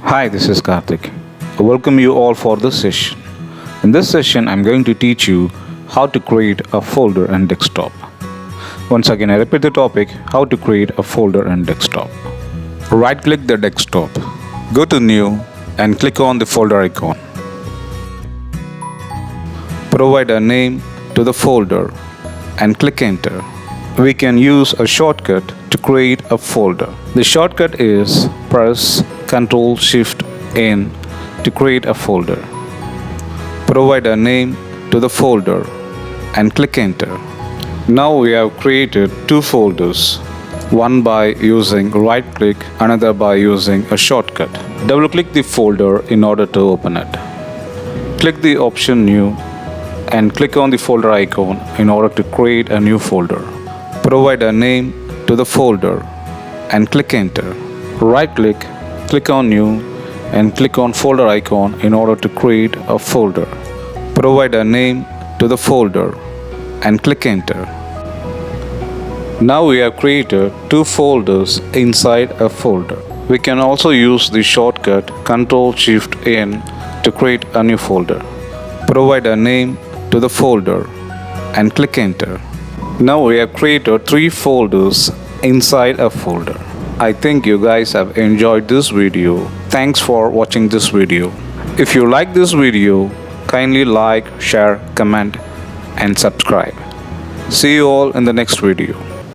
Hi, this is Karthik. I welcome you all for this session. In this session, I'm going to teach you how to create a folder and desktop. Once again, I repeat the topic, how to create a folder and desktop. Right click the desktop, go to new and click on the folder icon. Provide a name to the folder and click enter. We can use a shortcut to create a folder. The shortcut is press Ctrl Shift N to create a folder. Provide a name to the folder and click enter. Now we have created two folders, one by using right click, another by using a shortcut. Double click the folder in order to open it. Click the option new and click on the folder icon in order to create a new folder. Provide a name to the folder and click enter. Right click, click on new and click on folder icon in order to create a folder. Provide a name to the folder and click enter. Now we have created two folders inside a folder. We can also use the shortcut Ctrl Shift N to create a new folder. Provide a name to the folder and click enter. Now we have created three folders inside a folder. I think you guys have enjoyed this video. Thanks for watching this video. If you like this video, kindly like, share, comment and subscribe. See you all in the next video.